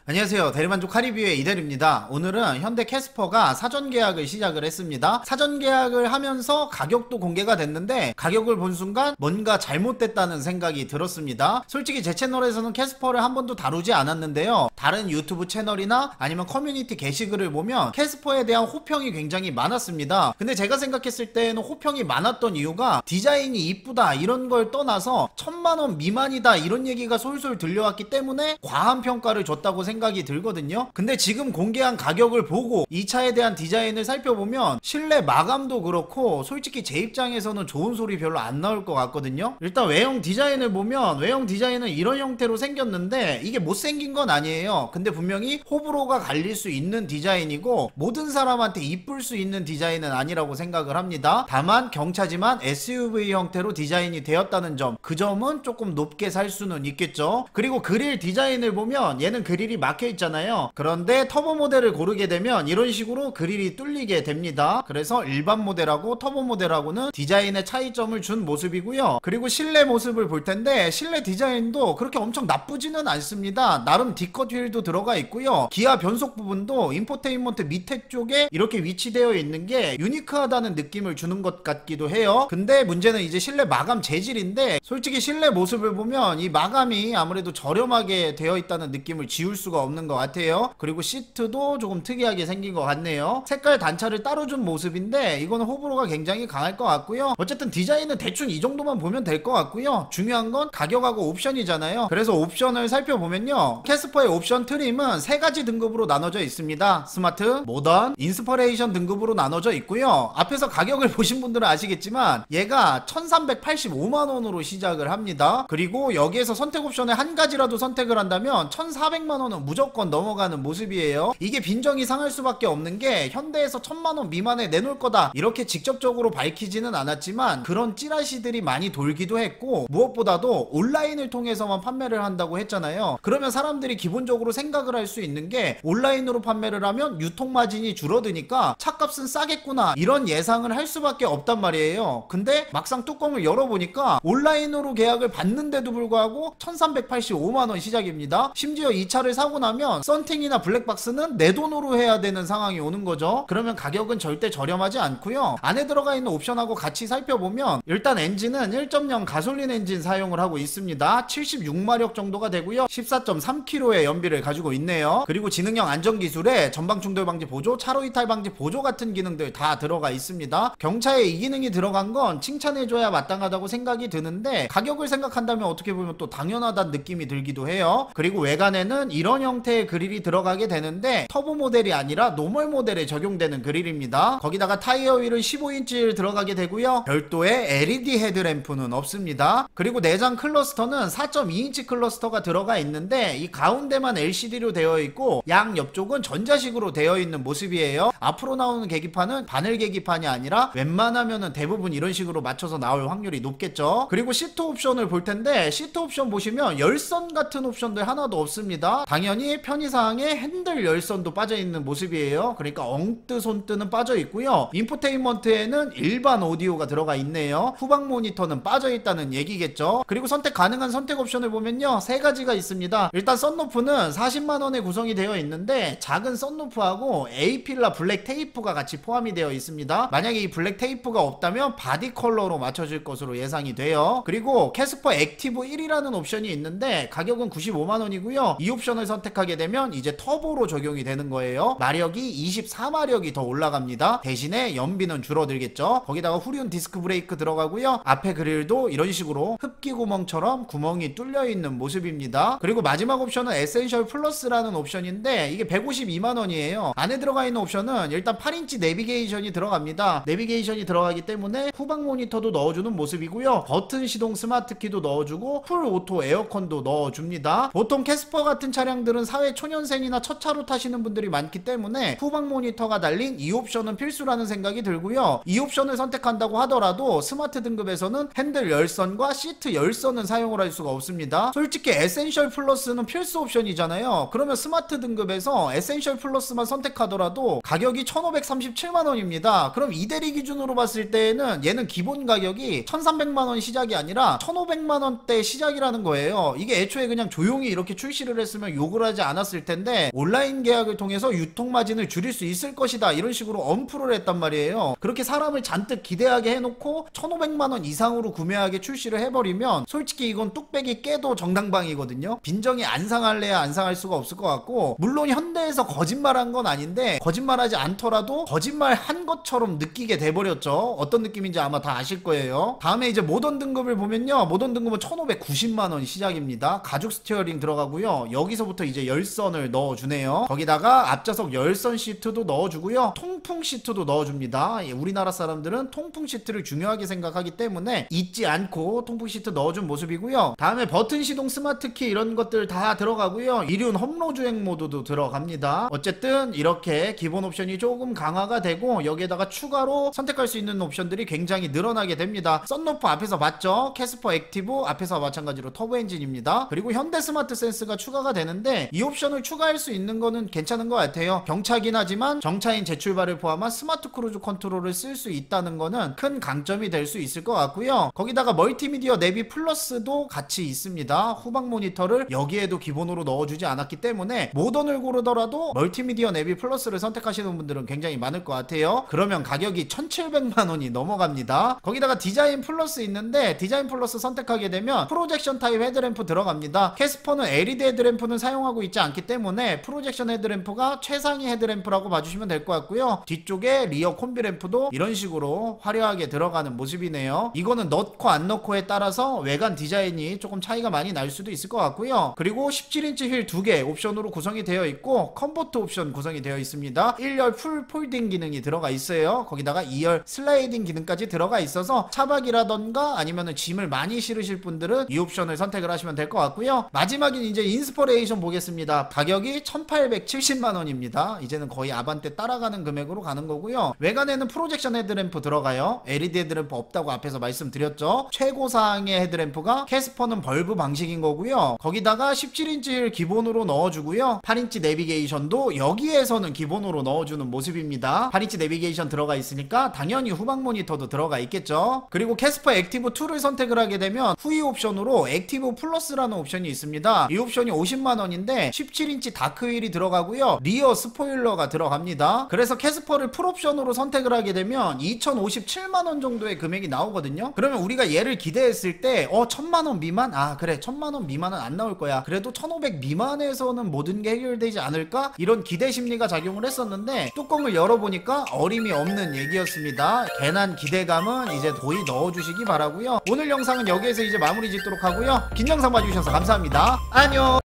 안녕하세요. 대리만족 하리뷰의 이대리입니다. 오늘은 현대 캐스퍼가 사전 계약을 시작을 했습니다. 사전 계약을 하면서 가격도 공개가 됐는데 가격을 본 순간 뭔가 잘못됐다는 생각이 들었습니다. 솔직히 제 채널에서는 캐스퍼를 한 번도 다루지 않았는데요. 다른 유튜브 채널이나 아니면 커뮤니티 게시글을 보면 캐스퍼에 대한 호평이 굉장히 많았습니다. 근데 제가 생각했을 때는 호평이 많았던 이유가 디자인이 이쁘다 이런 걸 떠나서 1000만원 미만이다 이런 얘기가 솔솔 들려왔기 때문에 과한 평가를 줬다고 생각이 들거든요. 근데 지금 공개한 가격을 보고 이 차에 대한 디자인을 살펴보면 실내 마감도 그렇고 솔직히 제 입장에서는 좋은 소리 별로 안 나올 것 같거든요. 일단 외형 디자인을 보면 외형 디자인은 이런 형태로 생겼는데 이게 못생긴 건 아니에요. 근데 분명히 호불호가 갈릴 수 있는 디자인이고 모든 사람한테 이쁠 수 있는 디자인은 아니라고 생각을 합니다. 다만 경차지만 SUV 형태로 디자인이 되었다는 점, 그 점은 조금 높게 살 수는 있겠죠. 그리고 그릴 디자인을 보면 얘는 그릴이 막혀 있잖아요. 그런데 터보 모델을 고르게 되면 이런 식으로 그릴이 뚫리게 됩니다. 그래서 일반 모델하고 터보 모델하고는 디자인의 차이점을 준 모습이고요. 그리고 실내 모습을 볼 텐데 실내 디자인도 그렇게 엄청 나쁘지는 않습니다. 나름 D컷 휠도 들어가 있고요. 기아 변속 부분도 인포테인먼트 밑에 쪽에 이렇게 위치되어 있는 게 유니크하다는 느낌을 주는 것 같기도 해요. 근데 문제는 이제 실내 마감 재질인데 솔직히 실내 모습을 보면 이 마감이 아무래도 저렴하게 되어 있다는 느낌을 지울 수가 없는 것 같아요. 그리고 시트도 조금 특이하게 생긴 것 같네요. 색깔 단차를 따로 준 모습인데 이거는 호불호가 굉장히 강할 것 같고요. 어쨌든 디자인은 대충 이 정도만 보면 될 것 같고요. 중요한 건 가격하고 옵션이잖아요. 그래서 옵션을 살펴보면요, 캐스퍼의 옵션 트림은 세 가지 등급으로 나눠져 있습니다. 스마트, 모던, 인스퍼레이션 등급으로 나눠져 있고요. 앞에서 가격을 보신 분들은 아시겠지만 얘가 1385만원으로 시작을 합니다. 그리고 여기에서 선택 옵션을 한 가지라도 선택을 한다면 1400만원은 무조건 넘어가는 모습이에요. 이게 빈정이 상할 수밖에 없는 게 현대에서 1000만원 미만에 내놓을 거다 이렇게 직접적으로 밝히지는 않았지만 그런 찌라시들이 많이 돌기도 했고, 무엇보다도 온라인을 통해서만 판매를 한다고 했잖아요. 그러면 사람들이 기본적으로 생각을 할 수 있는 게 온라인으로 판매를 하면 유통마진이 줄어드니까 차값은 싸겠구나 이런 예상을 할 수밖에 없단 말이에요. 근데 막상 뚜껑을 열어보니까 온라인으로 계약을 받는데도 불구하고 1385만원 시작입니다. 심지어 이 차를 사고 나면 썬팅이나 블랙박스는 내 돈으로 해야 되는 상황이 오는 거죠. 그러면 가격은 절대 저렴하지 않고요. 안에 들어가 있는 옵션하고 같이 살펴보면 일단 엔진은 1.0 가솔린 엔진 사용을 하고 있습니다. 76마력 정도가 되고요. 14.3kg의 연비를 가지고 있네요. 그리고 지능형 안전기술에 전방 충돌 방지 보조, 차로 이탈 방지 보조 같은 기능들 다 들어가 있습니다. 경차에 이 기능이 들어간 건 칭찬해줘야 마땅하다고 생각이 드는데 가격을 생각한다면 어떻게 보면 또 당연하다는 느낌이 들기도 해요. 그리고 외관에는 이런 형태의 그릴이 들어가게 되는데 터보 모델이 아니라 노멀 모델에 적용되는 그릴입니다. 거기다가 타이어 휠은 15인치 들어가게 되고요. 별도의 LED 헤드램프는 없습니다. 그리고 내장 클러스터는 4.2인치 클러스터가 들어가 있는데 이 가운데만 LCD로 되어 있고 양 옆쪽은 전자식으로 되어 있는 모습이에요. 앞으로 나오는 계기판은 바늘 계기판이 아니라 웬만하면은 대부분 이런 식으로 맞춰서 나올 확률이 높겠죠. 그리고 시트 옵션을 볼 텐데 시트 옵션 보시면 열선 같은 옵션들 하나도 없습니다. 당연히 편의사항에 핸들 열선도 빠져있는 모습이에요. 그러니까 엉뜨 손뜨는 빠져있고요. 인포테인먼트에는 일반 오디오가 들어가 있네요. 후방 모니터는 빠져있다는 얘기겠죠. 그리고 선택 가능한 선택 옵션을 보면요, 세 가지가 있습니다. 일단 썬루프는 40만원에 구성이 되어 있는데 작은 썬루프하고 A필라 블랙 테이프가 같이 포함이 되어 있습니다. 만약에 이 블랙 테이프가 없다면 바디 컬러로 맞춰질 것으로 예상이 돼요. 그리고 캐스퍼 액티브 1이라는 옵션이 있는데 가격은 95만원이고요 이 옵션을 선택하게 되면 이제 터보로 적용이 되는 거예요. 마력이 24마력이 더 올라갑니다. 대신에 연비는 줄어들겠죠. 거기다가 후륜 디스크 브레이크 들어가고요. 앞에 그릴도 이런 식으로 흡기 구멍처럼 구멍이 뚫려 있는 모습입니다. 그리고 마지막 옵션은 에센셜 플러스라는 옵션인데 이게 152만원이에요 안에 들어가 있는 옵션은 일단 8인치 내비게이션이 들어갑니다. 내비게이션이 들어가기 때문에 후방 모니터도 넣어주는 모습이고요. 버튼 시동 스마트키도 넣어주고 풀 오토 에어컨도 넣어줍니다. 보통 캐스퍼 같은 차량들은 사회 초년생이나 첫 차로 타시는 분들이 많기 때문에 후방 모니터가 달린 이 옵션은 필수라는 생각이 들고요. 이 옵션을 선택한다고 하더라도 스마트 등급에서는 핸들 열선과 시트 열선은 사용을 할 수가 없습니다. 솔직히 에센셜 플러스는 필수 옵션이잖아요. 그러면 스마트 등급에서 에센셜 플러스만 선택하더라도 가격이 1537만원입니다 그럼 이대리 기준으로 봤을 때에는 얘는 기본 가격이 1300만원 시작이 아니라 1500만원대 시작이라는 거예요. 이게 애초에 그냥 조용히 이렇게 출시를 했으면 요거 요구를 하지 않았을 텐데 온라인 계약을 통해서 유통 마진을 줄일 수 있을 것이다 이런 식으로 엄프를 했단 말이에요. 그렇게 사람을 잔뜩 기대하게 해놓고 1,500만원 이상으로 구매하게 출시를 해버리면 솔직히 이건 뚝배기 깨도 정당방이거든요. 빈정이 안 상할래야 안 상할 수가 없을 것 같고, 물론 현대에서 거짓말한 건 아닌데 거짓말하지 않더라도 거짓말한 것처럼 느끼게 돼버렸죠. 어떤 느낌인지 아마 다 아실 거예요. 다음에 이제 모던 등급을 보면요, 모던 등급은 1,590만원 시작입니다. 가죽 스티어링 들어가고요, 여기서부터 이제 열선을 넣어주네요. 거기다가 앞좌석 열선 시트도 넣어주고요, 통풍 시트도 넣어줍니다. 우리나라 사람들은 통풍 시트를 중요하게 생각하기 때문에 잊지 않고 통풍 시트 넣어준 모습이고요. 다음에 버튼 시동 스마트키 이런 것들 다 들어가고요, 이륜 험로 주행 모드도 들어갑니다. 어쨌든 이렇게 기본 옵션이 조금 강화가 되고 여기에다가 추가로 선택할 수 있는 옵션들이 굉장히 늘어나게 됩니다. 썬루프 앞에서 봤죠? 캐스퍼 액티브 앞에서 마찬가지로 터보 엔진입니다. 그리고 현대 스마트 센스가 추가가 되는데 이 옵션을 추가할 수 있는 거는 괜찮은 것 같아요. 경차긴 하지만 정차인 재출발을 포함한 스마트 크루즈 컨트롤을 쓸 수 있다는 거는 큰 강점이 될 수 있을 것 같고요. 거기다가 멀티미디어 내비 플러스도 같이 있습니다. 후방 모니터를 여기에도 기본으로 넣어주지 않았기 때문에 모던을 고르더라도 멀티미디어 내비 플러스를 선택하시는 분들은 굉장히 많을 것 같아요. 그러면 가격이 1,700만원이 넘어갑니다. 거기다가 디자인 플러스 있는데 디자인 플러스 선택하게 되면 프로젝션 타입 헤드램프 들어갑니다. 캐스퍼는 LED 헤드램프는 사용하고 있지 않기 때문에 프로젝션 헤드램프가 최상위 헤드램프라고 봐주시면 될 것 같고요. 뒤쪽에 리어 콤비 램프도 이런 식으로 화려하게 들어가는 모습이네요. 이거는 넣고 안 넣고에 따라서 외관 디자인이 조금 차이가 많이 날 수도 있을 것 같고요. 그리고 17인치 휠 2개 옵션으로 구성이 되어 있고 컴포트 옵션 구성이 되어 있습니다. 1열 풀 폴딩 기능이 들어가 있어요. 거기다가 2열 슬라이딩 기능까지 들어가 있어서 차박이라던가 아니면은 짐을 많이 실으실 분들은 이 옵션을 선택을 하시면 될 것 같고요. 마지막인 이제 인스퍼레이션 보겠습니다. 가격이 1,870만원입니다. 이제는 거의 아반떼 따라가는 금액으로 가는 거고요. 외관에는 프로젝션 헤드램프 들어가요. LED 헤드램프 없다고 앞에서 말씀드렸죠. 최고사항의 헤드램프가 캐스퍼는 벌브 방식인 거고요. 거기다가 17인치 휠 기본으로 넣어주고요. 8인치 내비게이션도 여기에서는 기본으로 넣어주는 모습입니다. 8인치 내비게이션 들어가 있으니까 당연히 후방 모니터도 들어가 있겠죠. 그리고 캐스퍼 액티브 2를 선택을 하게 되면 후위 옵션으로 액티브 플러스라는 옵션이 있습니다. 이 옵션이 50만원인데 17인치 다크 휠이 들어가고요, 리어 스포일러가 들어갑니다. 그래서 캐스퍼를 풀옵션으로 선택을 하게 되면 2,057만원 정도의 금액이 나오거든요. 그러면 우리가 얘를 기대했을 때 1,000만원 미만? 아 그래, 1,000만원 미만은 안 나올 거야. 그래도 1,500 미만에서는 모든 게 해결되지 않을까? 이런 기대 심리가 작용을 했었는데 뚜껑을 열어보니까 어림이 없는 얘기였습니다. 괜한 기대감은 이제 도이 넣어주시기 바라고요. 오늘 영상은 여기에서 이제 마무리 짓도록 하고요. 긴 영상 봐주셔서 감사합니다. 안녕.